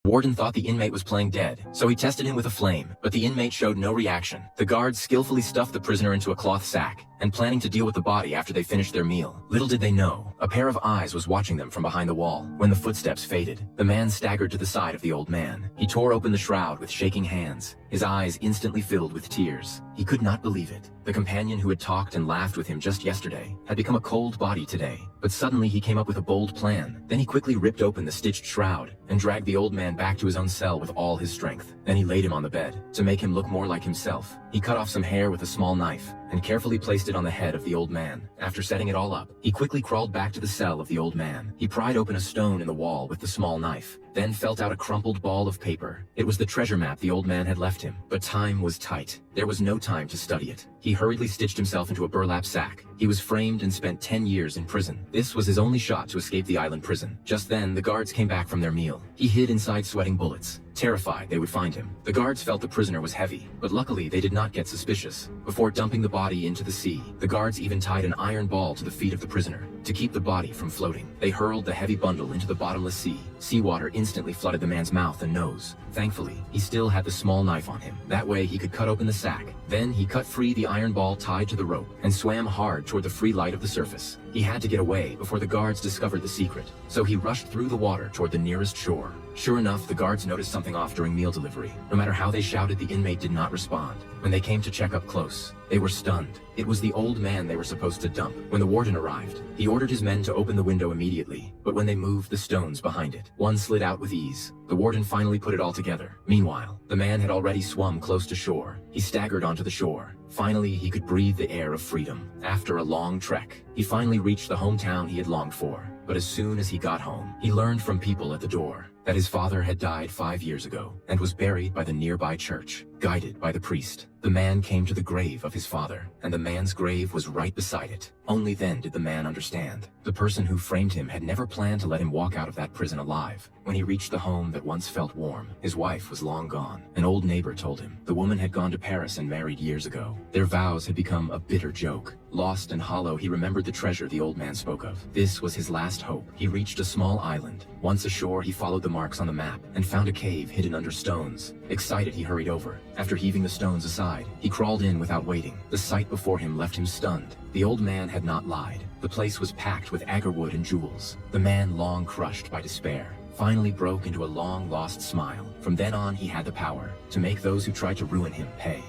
The warden thought the inmate was playing dead, so he tested him with a flame, but the inmate showed no reaction. The guards skillfully stuffed the prisoner into a cloth sack, and planning to deal with the body after they finished their meal. Little did they know, a pair of eyes was watching them from behind the wall. When the footsteps faded, the man staggered to the side of the old man. He tore open the shroud with shaking hands, his eyes instantly filled with tears. He could not believe it. The companion who had talked and laughed with him just yesterday had become a cold body today. But suddenly he came up with a bold plan. Then he quickly ripped open the stitched shroud and dragged the old man back to his own cell with all his strength. Then he laid him on the bed. To make him look more like himself, he cut off some hair with a small knife and carefully placed it on the head of the old man. After setting it all up, he quickly crawled back to the cell of the old man. He pried open a stone in the wall with the small knife, then felt out a crumpled ball of paper. It was the treasure map the old man had left him, but time was tight. There was no time to study it. He hurriedly stitched himself into a burlap sack. He was framed and spent 10 years in prison. This was his only shot to escape the island prison. Just then, the guards came back from their meal. He hid inside sweating bullets, terrified they would find him. The guards felt the prisoner was heavy, but luckily they did not get suspicious. Before dumping the body into the sea, the guards even tied an iron ball to the feet of the prisoner to keep the body from floating. They hurled the heavy bundle into the bottomless sea. Seawater instantly flooded the man's mouth and nose. Thankfully, he still had the small knife on him. That way he could cut open the sack. Then he cut free the iron ball tied to the rope and swam hard toward the free light of the surface. He had to get away before the guards discovered the secret, so he rushed through the water toward the nearest shore. Sure enough, the guards noticed something off during meal delivery. No matter how they shouted, the inmate did not respond. When they came to check up close, they were stunned. It was the old man they were supposed to dump. When the warden arrived, he ordered his men to open the window immediately, but when they moved the stones behind it, one slid out with ease. The warden finally put it all together. Meanwhile, the man had already swum close to shore. He staggered onto the shore. Finally, he could breathe the air of freedom. After a long trek, he finally reached the hometown he had longed for. But as soon as he got home, he learned from people at the door that his father had died 5 years ago and was buried by the nearby church. Guided by the priest, the man came to the grave of his father, and the man's grave was right beside it. Only then did the man understand. The person who framed him had never planned to let him walk out of that prison alive. When he reached the home that once felt warm, his wife was long gone. An old neighbor told him the woman had gone to Paris and married years ago. Their vows had become a bitter joke. Lost and hollow, he remembered the treasure the old man spoke of. This was his last hope. He reached a small island. Once ashore, he followed the marks on the map and found a cave hidden under stones. Excited, he hurried over. After heaving the stones aside, he crawled in without waiting. The sight before him left him stunned. The old man had not lied. The place was packed with agar wood and jewels. The man, long crushed by despair, finally broke into a long-lost smile. From then on, he had the power to make those who tried to ruin him pay.